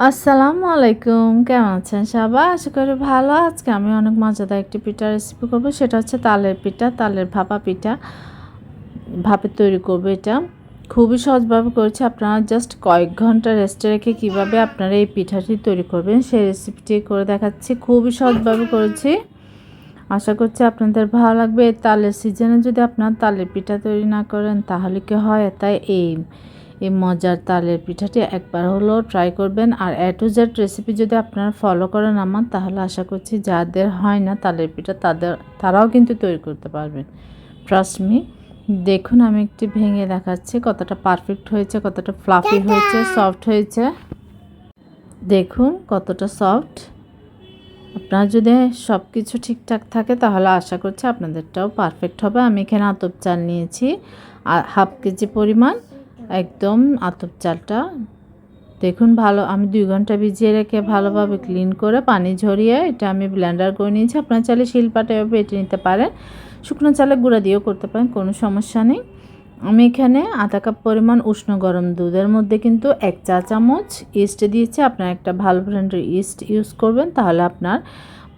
আসসালামু আলাইকুম, কেমন আছেন সবাই? আশা করি ভালো। আজকে আমি অনেক মজাদার একটি পিঠা রেসিপি করব, সেটা হচ্ছে তালের পিঠা, তালের ভাপা পিঠা। ভাপে তৈরি করব এটা। খুবই সহজভাবে করেছি। আপনারা জাস্ট কয়েক ঘন্টা রেস্টে রেখে কীভাবে আপনারা এই পিঠাটি তৈরি করবেন সেই রেসিপিটি করে দেখাচ্ছি। খুবই সহজভাবে করেছি, আশা করছি আপনাদের ভালো লাগবে। এই তালের সিজনে যদি আপনারা তালের পিঠা তৈরি না করেন তাহলে কি হয়? তাই এই মজার তালের পিঠাটি একবার হলেও ট্রাই করবেন। আর এ টু জেড রেসিপি যদি আপনারা ফলো করেন আমার, তাহলে আশা করছি যাদের হয় না তালের পিঠা তারাও কিন্তু তৈরি করতে পারবেন। Trust me. দেখুন আমি একটি ভেঙে দেখাচ্ছি কতটা পারফেক্ট হয়েছে, কতটা ফ্লাফি হয়েছে, সফট হয়েছে। দেখুন কতটা সফট। আপনার যদি সব কিছু ঠিকঠাক থাকে তাহলে আশা করছি আপনাদেরটাও পারফেক্ট হবে। আমি এখানে আতপ চাল নিয়েছি আর হাফ কেজি পরিমাণ। একদম আতপ চালটা দেখুন ভালো, আমি 2 ঘন্টা ভিজিয়ে রেখে ভালোভাবে ক্লিন করে পানি ঝরিয়ে এটা আমি ব্লেন্ডার করে নিয়েছি। আপনার চাইলে শিলপাটায় বেটে নিতে পারেন, শুকনো চালের গুঁড়া দিয়েও করতে পারেন, কোনো সমস্যা নেই। আমি এখানে আধা কাপ পরিমাণ উষ্ণ গরম দুধের মধ্যে কিন্তু 1 চা চামচ ইস্ট দিয়েছি। আপনার একটা ভালো ব্র্যান্ডের ইস্ট ইউজ করবেন, তাহলে আপনার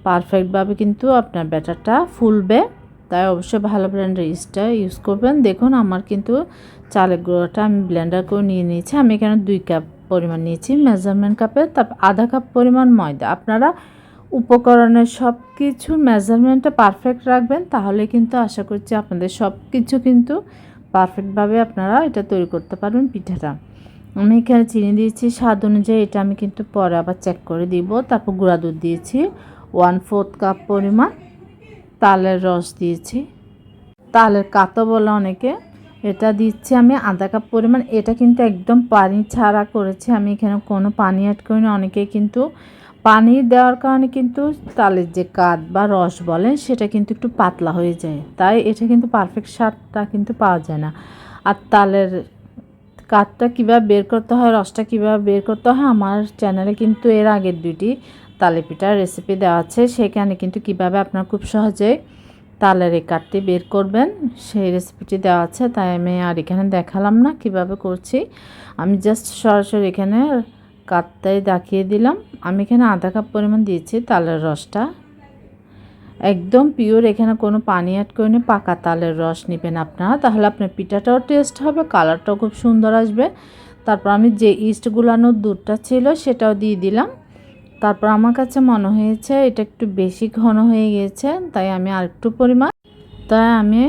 পারফেক্টভাবে কিন্তু আপনার ব্যাটারটা ফুলবে। তাই অবশ্যই ভালো ব্র্যান্ডের ইস্টটা ইউজ করবেন। দেখুন আমার কিন্তু চালের গুঁড়োটা আমি ব্লেন্ডার করে নিয়ে নিয়েছি। আমি এখানে 2 কাপ পরিমাণ নিয়েছি মেজারমেন্ট কাপে, তারপর আধা কাপ পরিমাণ ময়দা। আপনারা উপকরণের সব কিছুর মেজারমেন্টটা পারফেক্ট রাখবেন, তাহলে কিন্তু আশা করছি আপনাদের সব কিছু কিন্তু পারফেক্টভাবে আপনারা এটা তৈরি করতে পারবেন পিঠাটা। আমি এখানে চিনি দিয়েছি স্বাদ অনুযায়ী, এটা আমি কিন্তু পরে আবার চেক করে দিব। তারপর গুঁড়া দুধ দিয়েছি 1/4 কাপ পরিমাণ, তালের রস দিয়েছি, তালের কাতো বলে অনেকে, এটা দিচ্ছি আমি আধা কাপ পরিমাণ। এটা কিন্তু একদম পানি ছাড়া করেছি, আমি এখানে কোনো পানি অ্যাড করিনি। অনেকে কিন্তু পানি দেওয়ার কারণে কিন্তু তালের যে কাত বা রস বলেন সেটা কিন্তু একটু পাতলা হয়ে যায়, তাই এটা কিন্তু পারফেক্ট স্বাদটা কিন্তু পাওয়া যায় না। আর তালের কাতটা কীভাবে বের করতে হয়, রসটা কীভাবে বের করতে হয়, আমার চ্যানেলে কিন্তু এর আগের 2টি তালের পিঠার রেসিপি দেওয়া আছে, সেখানে কিন্তু কীভাবে আপনারা খুব সহজেই তালের এই কাঠটি বের করবেন সেই রেসিপিটি দেওয়া আছে। তাই আমি আর এখানে দেখালাম না কিভাবে করছি, আমি জাস্ট সরাসরি এখানে কাঠটাই দেখিয়ে দিলাম। আমি এখানে আধা কাপ পরিমাণ দিয়েছি তালের রসটা, একদম পিওর, এখানে কোনো পানি অ্যাড করিনি। পাকা তালের রস নেবেন আপনারা, তাহলে আপনার পিঠাটাও টেস্ট হবে, কালারটাও খুব সুন্দর আসবে। তারপর আমি যে ইস্ট গুলানোর দুধটা ছিল সেটাও দিয়ে দিলাম। তারপর আমার কাছে মনে হয়েছে এটা একটু বেশি ঘন হয়ে গিয়েছে, তাই আমি আরেকটু পরিমাণ, তাই আমি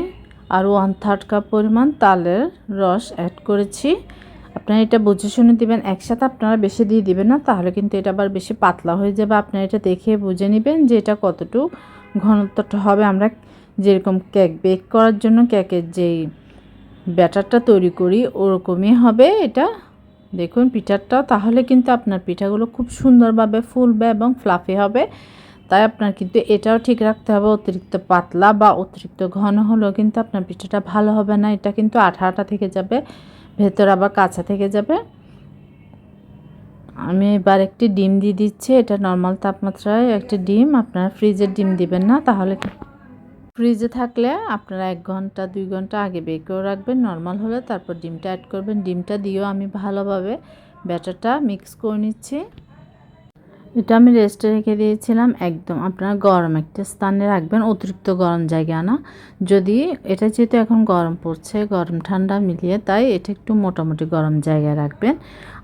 আরও 1/3 কাপ পরিমাণ তালের রস অ্যাড করেছি। আপনারা এটা বুঝে শুনে দিবেন, একসাথে আপনারা বেশি দিয়ে দিবেন না, তাহলে কিন্তু এটা আবার বেশি পাতলা হয়ে যাবে। আপনারা এটা দেখে বুঝে নেবেন যে এটা কতটুকু ঘনত্বটা হবে। আমরা যেরকম কেক বেক করার জন্য কেকের যেই ব্যাটারটা তৈরি করি ওরকমই হবে এটা। দেখুন পিঠাটাও, তাহলে কিন্তু আপনার পিঠাগুলো খুব সুন্দরভাবে ফুলবে এবং ফ্লাফি হবে। তাই আপনার কিন্তু এটাও ঠিক রাখতে হবে, অতিরিক্ত পাতলা বা অতিরিক্ত ঘন হলেও কিন্তু আপনার পিঠাটা ভালো হবে না। এটা কিন্তু আঠা আঠা থেকে যাবে, ভেতর আবার কাঁচা থেকে যাবে। আমি এবার একটি ডিম দিয়ে দিচ্ছি, এটা নর্মাল তাপমাত্রায় একটি ডিম, আপনারা ফ্রিজের ডিম দিবেন না, তাহলে ফ্রিজে থাকলে আপনারা 1 ঘন্টা 2 ঘন্টা আগে বের করে রাখবেন নর্মাল হলে, তারপর ডিমটা অ্যাড করবেন। ডিমটা দিয়েও আমি ভালোভাবে ব্যাটারটা মিক্স করে নিচ্ছি। এটা আমি রেস্টে রেখে দিয়েছিলাম, একদম আপনারা গরম একটা স্থানে রাখবেন, অতিরিক্ত গরম জায়গা না। যদি এটা যেহেতু এখন গরম পড়ছে, গরম ঠান্ডা মিলিয়ে, তাই এটা একটু মোটামুটি গরম জায়গায় রাখবেন।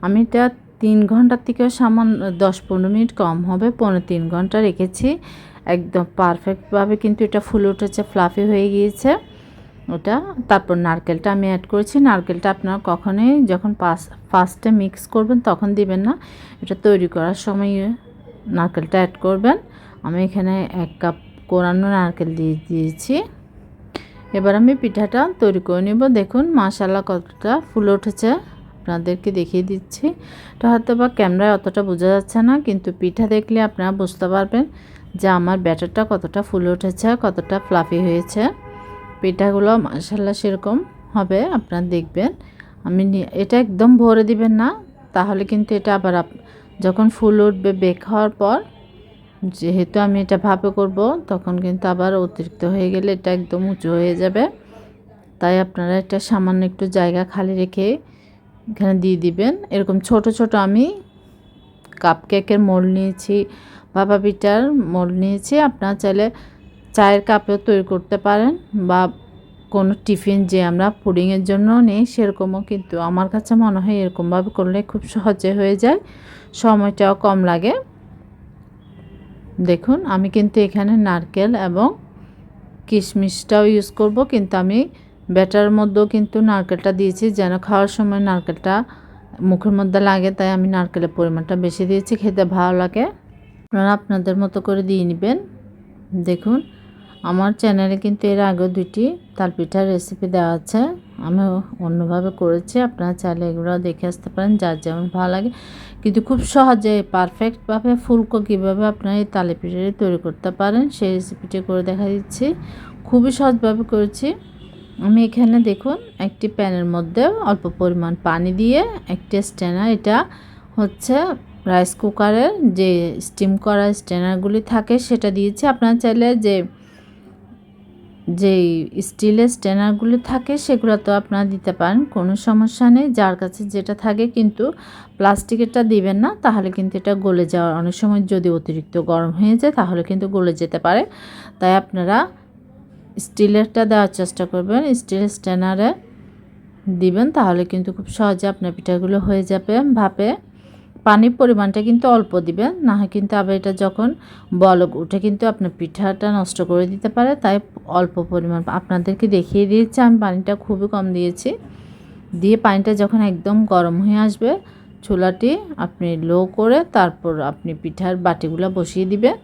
আমি এটা 3 ঘন্টার থেকে সামান্য 10-15 মিনিট কম হবে, 3 ঘন্টা রেখেছি। একদম পারফেক্টভাবে কিন্তু এটা ফুলে উঠেছে, ফ্লাফি হয়ে গিয়েছে ওটা। তারপর নারকেলটা আমি অ্যাড করেছি। নারকেলটা আপনারা কখনোই যখন ফার্স্টে মিক্স করবেন তখন দিবেন না, এটা তৈরি করার সময় নারকেলটা অ্যাড করবেন। আমি এখানে 1 কাপ কোরানো নারকেল দিয়ে দিয়েছি। এবার আমি পিঠাটা তৈরি করে নেব। দেখুন মাশাআল্লাহ কতটা ফুলে উঠেছে, আপনাদেরকে দেখিয়ে দিচ্ছি। এটা হয়তো বা ক্যামেরায় অতটা বোঝা যাচ্ছে না, কিন্তু পিঠা দেখলে আপনারা বুঝতে পারবেন যে আমার ব্যাটারটা কতটা ফুলে উঠেছে, কতটা ফ্লাফি হয়েছে। পিঠাগুলো মাশাআল্লাহ সেরকম হবে, আপনারা দেখবেন। আমি এটা একদম ভরে দিবেন না, তাহলে কিন্তু এটা আবার যখন ফুল উঠবে বেক হওয়ার পর, যেহেতু আমি এটা ভাপে করব, তখন কিন্তু আবার অতিরিক্ত হয়ে গেলে এটা একদম উঁচু হয়ে যাবে। তাই আপনারা এটা সামান্য একটু জায়গা খালি রেখে এখানে দিয়ে দিবেন। এরকম ছোট ছোট আমি কাপ কেকের মোল্ড নিয়েছি, ভাপা পিঠার মোল্ড নিয়েছি। আপনারা চাইলে চায়ের কাপেও তৈরি করতে পারেন বা কোনো টিফিন যে আমরা পুডিংয়ের জন্য নিই সেরকমও, কিন্তু আমার কাছে মনে হয় এরকমভাবে করলে খুব সহজে হয়ে যায়, সময়টাও কম লাগে। দেখুন আমি কিন্তু এখানে নারকেল এবং কিশমিশটাও ইউজ করব, কিন্তু আমি ব্যাটারের মধ্যেও কিন্তু নারকেলটা দিয়েছি যেন খাওয়ার সময় নারকেলটা মুখের মধ্যে লাগে, তাই আমি নারকেলের পরিমাণটা বেশি দিয়েছি, খেতে ভালো লাগে। আপনারা আপনাদের মতো করে দিয়ে নেবেন। দেখুন আমার চ্যানেলে কিন্তু এর আগেও 2টি তালপিঠার রেসিপি দেওয়া আছে, আমি অন্যভাবে করেছি, আপনারা চাইলে এগুলো দেখে আসতে পারেন যার যেমন ভালো লাগে। কিন্তু খুব সহজে পারফেক্টভাবে ফুলকো কীভাবে আপনারা এই তালপিঠাটি তৈরি করতে পারেন সেই রেসিপিটি করে দেখা দিচ্ছি। খুবই সহজভাবে করেছি। আমি এখানে দেখুন একটি প্যানের মধ্যে অল্প পরিমাণ পানি দিয়ে একটি স্ট্যানার, এটা হচ্ছে রাইস কুকারের যে স্টিম করা স্ট্যানারগুলি থাকে সেটা দিয়েছি। আপনারা চাইলে যেই স্টিলের স্ট্যানারগুলি থাকে সেগুলো তো আপনারা দিতে পারেন, কোনো সমস্যা নেই, যার কাছে যেটা থাকে, কিন্তু প্লাস্টিকেরটা দিবেন না, তাহলে কিন্তু এটা গলে যাওয়ার অনেক সময় যদি অতিরিক্ত গরম হয়ে যায় তাহলে কিন্তু গলে যেতে পারে। তাই আপনারা স্টিলেরটা দেওয়ার চেষ্টা করবেন, স্টিল স্ট্যানারে দিবেন, তাহলে কিন্তু খুব সহজে আপনার পিঠাগুলো হয়ে যাবে। ভাপে পানির পরিমাণটা কিন্তু অল্প দিবেন, না হয় কিন্তু আবার এটা যখন বলক উঠে কিন্তু আপনার পিঠাটা নষ্ট করে দিতে পারে, তাই অল্প পরিমাণ আপনাদেরকে দেখিয়ে দিয়েছি। আমি পানিটা খুবই কম দিয়েছি, দিয়ে পানিটা যখন একদম গরম হয়ে আসবে চুলাটি আপনি লো করে তারপর আপনি পিঠার বাটিগুলো বসিয়ে দিবেন,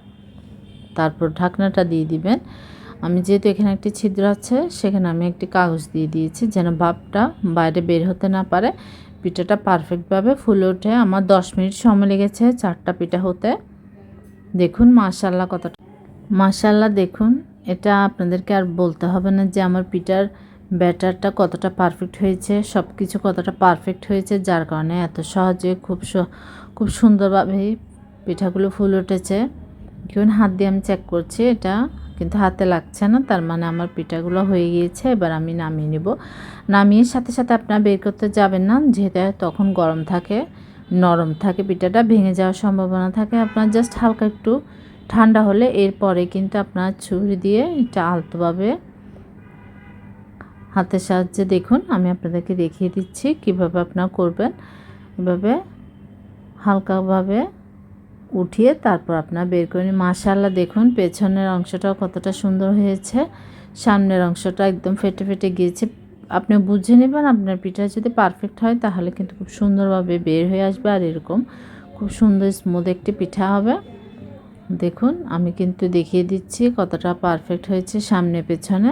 তারপর ঢাকনাটা দিয়ে দিবেন। আমি যেহেতু এখানে একটি ছিদ্র আছে সেখানে আমি একটি কাগজ দিয়ে দিয়েছি যেন ভাপটা বাইরে বের হতে না পারে। পিঠাটা পারফেক্টভাবে ফুলে ওঠে। আমার 10 মিনিট সময় লেগেছে 4টা পিঠা হতে। দেখুন মাশাআল্লাহ কতটা, মাশাআল্লাহ দেখুন, এটা আপনাদেরকে আর বলতে হবে না যে আমার পিঠার ব্যাটারটা কতটা পারফেক্ট হয়েছে, সব কিছু কতটা পারফেক্ট হয়েছে, যার কারণে এত সহজে খুব সুন্দরভাবে পিঠাগুলো ফুলে উঠেছে। দেখুন হাত দিয়ে আমি চেক করছি, এটা কিন্তু হাতে লাগছে না, তার মানে আমার পিঠাগুলো হয়ে গিয়েছে। এবার আমি নামিয়ে নেব। নামিয়ে সাথে সাথে আপনারা বের করতে যাবেন না, যেহেতু তখন গরম থাকে, নরম থাকে, পিঠাটা ভেঙে যাওয়ার সম্ভাবনা থাকে। আপনার জাস্ট হালকা একটু ঠান্ডা হলে এরপরে কিন্তু আপনার ছুরি দিয়ে এটা আলতোভাবে হাতের সাহায্যে দেখুন আমি আপনাদেরকে দেখিয়ে দিচ্ছি কিভাবে আপনারা করবেন। এভাবে হালকাভাবে উঠিয়ে তারপর আপনারা বের করে নিন। মাশাআল্লাহ দেখুন পেছনের অংশটাও কতটা সুন্দর হয়েছে, সামনের অংশটা একদম ফেটে ফেটে গিয়েছে। আপনি বুঝে নেবেন আপনার পিঠা যদি পারফেক্ট হয় তাহলে কিন্তু খুব সুন্দরভাবে বের হয়ে আসবে, আর এরকম খুব সুন্দর স্মুথ একটি পিঠা হবে। দেখুন আমি কিন্তু দেখিয়ে দিচ্ছি কতটা পারফেক্ট হয়েছে সামনে পেছনে।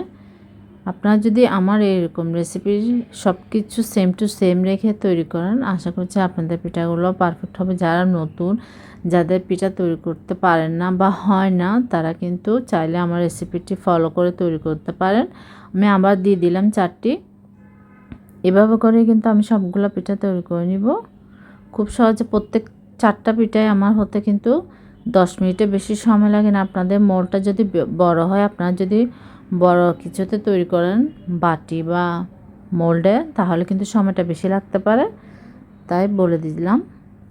আপনারা যদি আমার এরকম রেসিপির সব কিছু সেম টু সেম রেখে তৈরি করেন, আশা করছি আপনাদের পিঠাগুলো পারফেক্ট হবে। যারা নতুন, যাদের পিঠা তৈরি করতে পারেন না বা হয় না, তারা কিন্তু চাইলে আমার রেসিপিটি ফলো করে তৈরি করতে পারেন। আমি আবার দিয়ে দিলাম 4টি। এভাবে করে কিন্তু আমি সবগুলো পিঠা তৈরি করে নিব খুব সহজে। প্রত্যেক 4টা পিঠাই আমার হতে কিন্তু 10 মিনিটের বেশি সময় লাগে না। আপনাদের মোলটা যদি বড় হয়, আপনারা যদি বড় কিছুতে তৈরি করেন বাটি বা মোল্ডে, তাহলে কিন্তু সময়টা বেশি লাগতে পারে, তাই বলে দিলাম।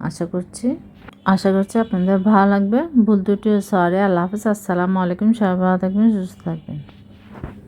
আশা করছি আপনাদের ভালো লাগবে। ভুল ত্রুটি সরি। আল্লাহ হাফেজ, আসসালামু আলাইকুম। সবাই ভালো থাকবেন, সুস্থ থাকবেন।